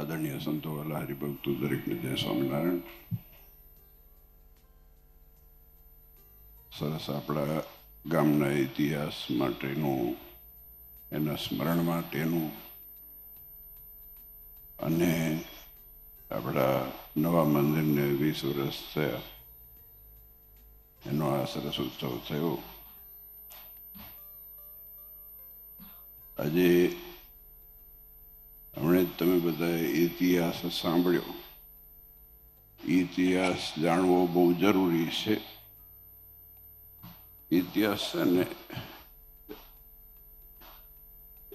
આદરણીય સંતો વાલા હરિભક્તો દરેકને જય સ્વામિનારાયણ. સરસ આપણા ગામના ઇતિહાસ માટેનું, એના સ્મરણ માટેનું અને આપણા નવા મંદિરને 20 વર્ષ થયા એનો આ સરસ ઉત્સવ થયો. આજે હમણાં જ તમે બધા ઇતિહાસ સાંભળ્યો. ઇતિહાસ જાણવો બહુ જરૂરી છે. ઇતિહાસ છે ને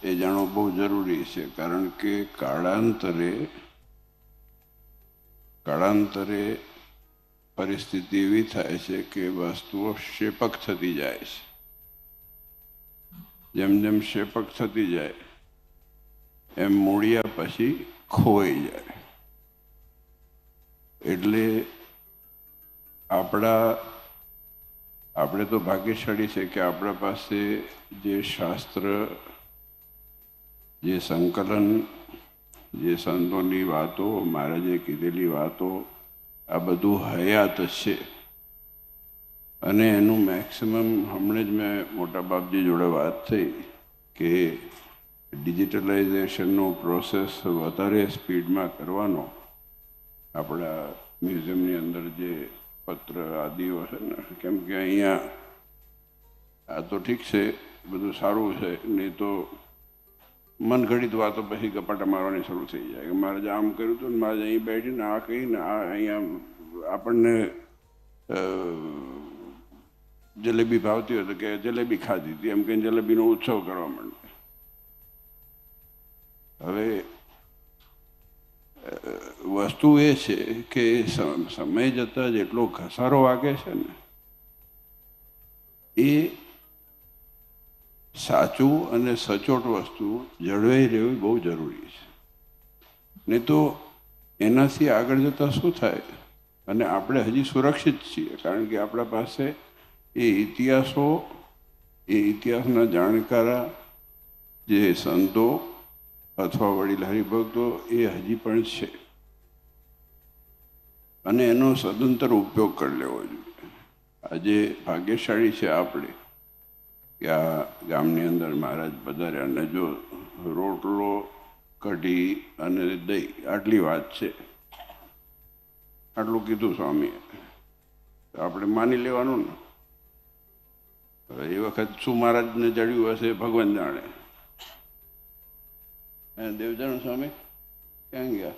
એ જાણવો બહુ જરૂરી છે, કારણ કે કાળાંતરે પરિસ્થિતિ એવી થાય છે કે વસ્તુઓ શેપક થતી જાય છે. જેમ જેમ શેપક થતી જાય એમ મૂળિયા પછી ખોવાઈ જાય. એટલે આપણે તો ભાગ્યશાળી છે કે આપણા પાસે જે શાસ્ત્ર, જે સંકલન, જે સંતોની વાતો, મહારાજે કીધેલી વાતો, આ બધું હયાત છે. અને એનું મેક્સિમમ હમણાં જ મેં મોટા બાપજી જોડે વાત થઈ કે ડિજિટલાઇઝેશનનો પ્રોસેસ વધારે સ્પીડમાં કરવાનો. આપણા મ્યુઝિયમની અંદર જે પત્ર આદિઓ છે ને, કેમ કે અહીંયા આ તો ઠીક છે, બધું સારું છે, નહીં તો મનઘડિત વાતો પછી ગપાટા મારવાની શરૂ થઈ જાય કે મારે જ આમ કર્યું હતું ને, મારે અહીં બેઠીને આ કહીને આ અહીંયા આપણને જલેબી ભાવતી હોય તો કે જલેબી ખાધી હતી એમ કહીને જલેબીનો ઉત્સવ કરવા માંડે. હવે વસ્તુ એ છે કે સમય જતાં જેટલો ઘસારો વાગે છે ને, એ સાચું અને સચોટ વસ્તુ જળવાઈ રહેવી બહુ જરૂરી છે. નહીં તો એનાથી આગળ જતાં શું થાય? અને આપણે હજી સુરક્ષિત છીએ, કારણ કે આપણા પાસે એ ઇતિહાસના જાણકારા જે સંતો અથવા વડીલ હરિભક્તો એ હજી પણ છે, અને એનો સદંતર ઉપયોગ કરી લેવો જોઈએ. આજે ભાગ્યશાળી છે આપણે કે આ ગામની અંદર મહારાજ પધાર્યા, અને જો રોટલો, કઢી અને દહીં આટલી વાત છે, આટલું કીધું સ્વામીએ, તો આપણે માની લેવાનું ને. હવે એ વખત શું મહારાજને જડ્યું હશે ભગવાન જાણે. દેવજાણ સ્વામી ક્યાં ગયા?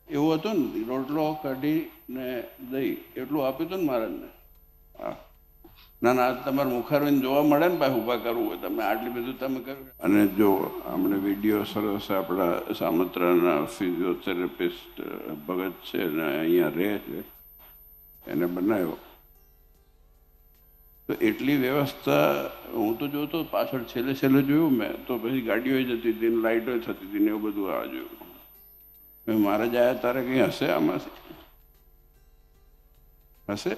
એવું હતું ને, રોટલો, કઢી ને દહીં એટલું આપ્યું હતું ને મહારાજને. હા, ના ના, તમારે મુખારવીને જોવા મળે ને ભાઈ, ઊભા કરવું હોય તમે આટલી બધું તમે કર્યું. અને જો હમણે વિડીયો સરસ આપણા સામત્રાના ફિઝિયોથેરાપિસ્ટ ભગત છે ને, અહીંયા રહે છે, એને બનાવ્યો. તો એટલી વ્યવસ્થા હું તો જોતો પાછળ છેલ્લે જોયું મેં, તો પછી ગાડીઓ જતી હતી, લાઇટો થતી હતી ને એવું બધું આ જોયું. મહારાજ આવ્યા તારે કંઈ હશે આમાંથી? હશે?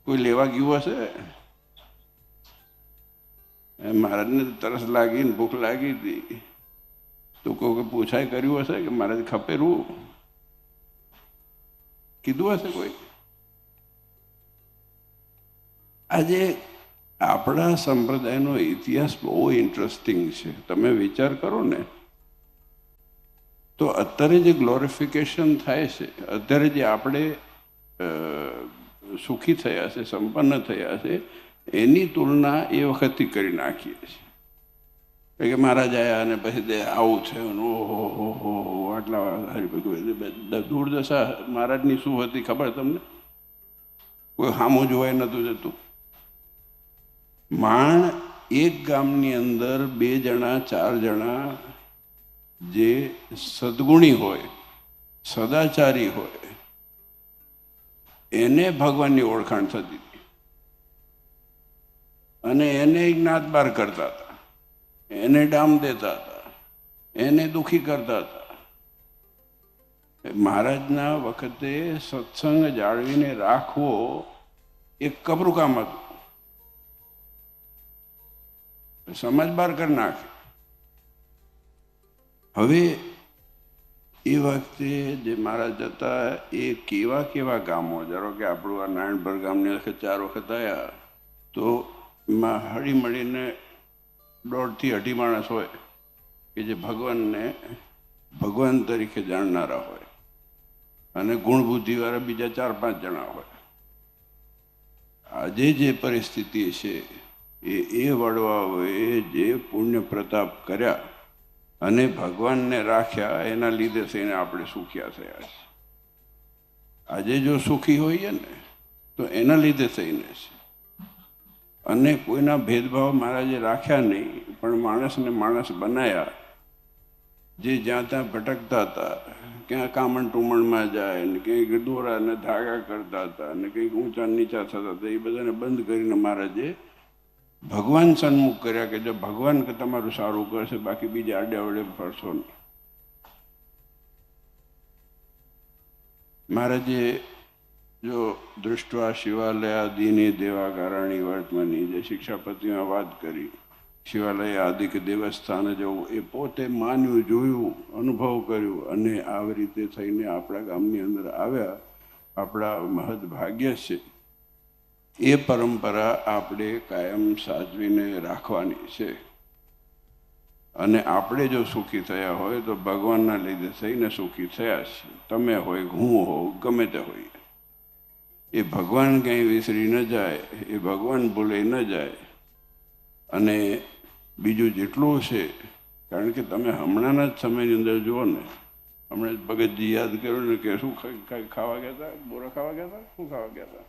કોઈ લેવા ગયું હશે? મહારાજને તરસ લાગી ને ભૂખ લાગી હતી તો કોઈ પૂછાય કર્યું હશે કે મહારાજ ખપેરું કીધું હશે કોઈ? આજે આપણા સંપ્રદાયનો ઇતિહાસ બહુ ઇન્ટરેસ્ટિંગ છે. તમે વિચાર કરો ને, તો અત્યારે જે ગ્લોરિફિકેશન થાય છે, અત્યારે જે આપણે સુખી થયા છે, સંપન્ન થયા છે, એની તુલના એ વખતથી કરી નાખીએ છીએ કે મહારાજ આવ્યા અને પછી આવું છે, ઓહો આટલા હરિભક્તો. દુર્દશા મહારાજની શું હતી ખબર તમને? કોઈ સામું જોવાય નહોતું જતું. માણ એક ગામની અંદર 2 જણા 4 જણા જે સદગુણી હોય, સદાચારી હોય, એને ભગવાનની ઓળખાણ થતી હતી, અને એને જ્ઞાત બાર કરતા હતા, એને ડામ દેતા હતા, એને દુઃખી કરતા હતા. મહારાજના વખતે સત્સંગ જાળવીને રાખવો એક કબરું કામ હતું. સમાજ બહાર કરી નાખે. હવે એ વખતે જે મહારાજ હતા એ કેવા કેવા ગામો, ધારો કે આપણું આ નારાયણપર ગામની વખત 4 વખત આવ્યા તો એમાં હળી મળીને 1.5 થી 2.5 માણસ હોય કે જે ભગવાનને ભગવાન તરીકે જાણનારા હોય, અને ગુણબુદ્ધિવાળા બીજા 4-5 જણા હોય. આજે જે પરિસ્થિતિ છે એ વડવાઓએ જે પુણ્ય પ્રતાપ કર્યા અને ભગવાનને રાખ્યા, એના લીધે થઈને આપણે સુખ્યા થયા છે. આજે જો સુખી હોઈએ ને તો એના લીધે થઈને છે. અને કોઈના ભેદભાવ મહારાજે રાખ્યા નહીં, પણ માણસને માણસ બનાવ્યા. જે જ્યાં ત્યાં ભટકતા હતા, ક્યાં કામણ ટુમણમાં જાય ને કંઈક દોરા ને ધાગા કરતા હતા અને કંઈક ઊંચા નીચા થતા હતા, એ બધાને બંધ કરીને મહારાજે ભગવાન સન્મુખ કર્યા કે જો ભગવાન કે તમારું સારું કરશે, બાકી બીજા આડે અવડે ફરશો નહીં. મહારાજે જો દૃષ્ટવા શિવાલયાદિની દેવાકારાણી વર્તમાની જે શિક્ષાપતિમાં વાત કરી, શિવાલય આદિક દેવસ્થાન જવું, એ પોતે માન્યું, જોયું, અનુભવ કર્યું અને આવી રીતે થઈને આપણા ગામની અંદર આવ્યા. આપણા મહદ ભાગ્ય છે. એ પરંપરા આપણે કાયમ સાચવીને રાખવાની છે. અને આપણે જો સુખી થયા હોય તો ભગવાનના લીધે થઈને સુખી થયા છે. તમે હોય, હું હોઉં, ગમે તે હોય, એ ભગવાન ક્યાંય વિસરી ન જાય, એ ભગવાન ભૂલે ન જાય. અને બીજું જેટલું છે, કારણ કે તમે હમણાંના જ સમયની અંદર જુઓ ને, હમણાં જ ભગતજી યાદ કર્યું ને કે શું ખાવા ગયા હતા, બોરા ખાવા ગયા હતા, શું ખાવા ગયા હતા,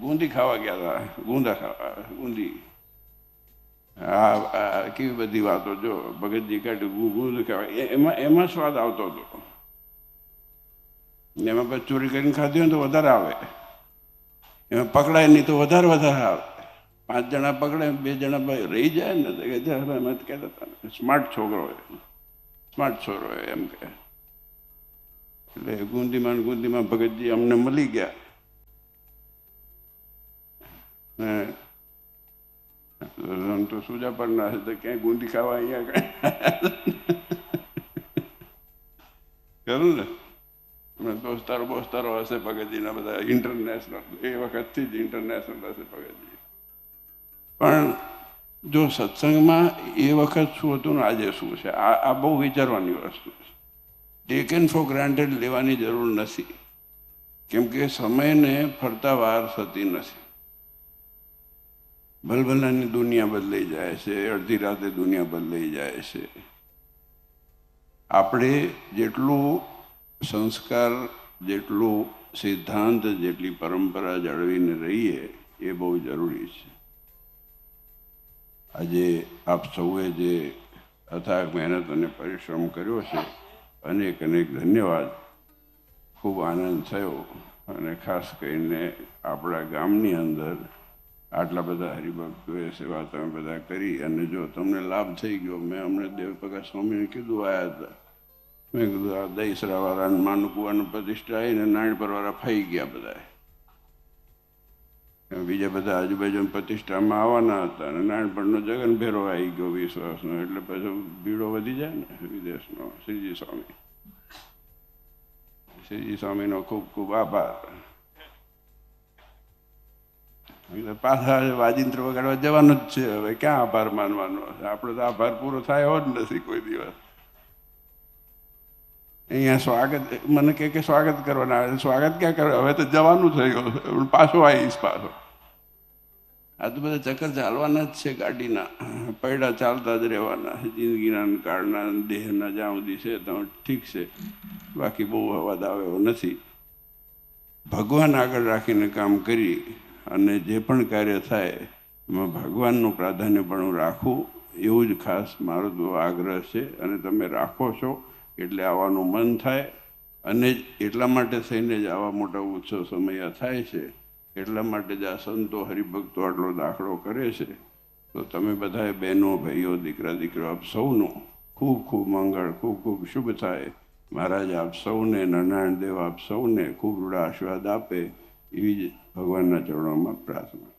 ગુંદી ખાવા ગયા હતા, ગુંદા ખાવા, ગુંદી. હા, કેવી બધી વાતો જો ભગતજી કાઢ્યું, ગુંદ ખાવા, એમાં સ્વાદ આવતો હતો. એમાં પછી ચોરી કરીને ખાધી હોય ને તો વધારે આવે, એમાં પકડાય નહીં તો વધારે આવે. 5 જણા પકડે, 2 જણા રહી જાય ને તો એમ કહેતા હતા સ્માર્ટ છોકરો એમ કહે. એટલે ગુંદીમાં ભગતજી અમને મળી ગયા. તો સુજા પર ના છે તો ક્યાંય ગુંદી ખાવા અહીંયા કરું ને દોસ્તારો હશે ભગતજીના બધા ઇન્ટરનેશનલ, એ વખતથી જ ઇન્ટરનેશનલ હશે ભગતજી. પણ જો સત્સંગમાં એ વખત શું હતું ને આજે શું છે, આ બહુ વિચારવાની વસ્તુ છે. ટેકન ફોર ગ્રાન્ટેડ લેવાની જરૂર નથી, કેમ કે સમયને ફરતા વાર થતી નથી. ભલભલાની દુનિયા બદલાઈ જાય છે, અડધી રાતે દુનિયા બદલાઈ જાય છે. આપણે જેટલું સંસ્કાર, જેટલું સિદ્ધાંત, જેટલી પરંપરા જાળવીને રહીએ એ બહુ જરૂરી છે. આજે આપ સૌએ જે અથાગ મહેનત અને પરિશ્રમ કર્યો છે, અનેક ધન્યવાદ. ખૂબ આનંદ થયો. અને ખાસ કરીને આપણા ગામની અંદર આટલા બધા હરિભક્તોએ સેવા તમે બધા કરી, અને જો તમને લાભ થઈ ગયો, મેં હમણાં દેવપ્રકાશ સ્વામીને કીધું આવ્યા હતા, મેં કીધું આ દહીસરાવાળા માનુકુવાનું પ્રતિષ્ઠા આવીને નારાયણપરવાળા ફાઈ ગયા બધા. બીજા બધા આજુબાજુ પ્રતિષ્ઠામાં આવવાના હતા અને નાનપણનો જગન ભેરો આવી ગયો 20 વર્ષનો, એટલે પછી ભીડો વધી જાય ને વિદેશનો. શ્રીજી સ્વામીનો ખૂબ ખૂબ આભાર. પાછા વાજિંત્ર વગાડવા જવાનું જ છે. હવે ક્યાં આભાર માનવાનો? આપણો તો આભાર પૂરો થાય એવો જ નથી કોઈ દિવસ. અહીંયા સ્વાગત મને કે સ્વાગત કરવાના આવે, સ્વાગત ક્યાં કરે? હવે તો જવાનું થઈ ગયું, પાછો આવીશ પાછો. આ તો બધા ચક્કર ચાલવાના જ છે ગાડીના, પૈડા ચાલતા જ રહેવાના. જિંદગીના કાળના દેહના જ્યાં સુધી છે ત્યાં ઠીક છે, બાકી બહુ અવાજ આવે એવો નથી. ભગવાન આગળ રાખીને કામ કરી અને જે પણ કાર્ય થાય એમાં ભગવાનનું પ્રાધાન્યપણું રાખવું, એવું જ ખાસ મારો તો આગ્રહ છે. અને તમે રાખો છો એટલે આવવાનું મન થાય. અને એટલા માટે થઈને જ આવા મોટા ઉત્સવ સમય થાય છે. એટલા માટે જ આ સંતો હરિભક્તો આટલો દાખલો કરે છે. તો તમે બધાએ બહેનો, ભાઈઓ, દીકરા દીકરીઓ આપ સૌનું ખૂબ ખૂબ મંગળ, ખૂબ ખૂબ શુભ થાય. મહારાજ આપ સૌને, નારાયણ દેવ આપ સૌને ખૂબ રૂડા આશીર્વાદ આપે, એવી જ ભગવાનના ચરણોમાં પ્રાર્થના.